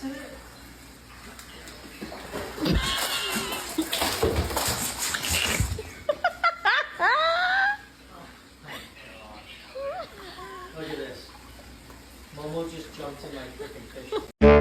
Look at this. Momo just jumped in like freaking fish.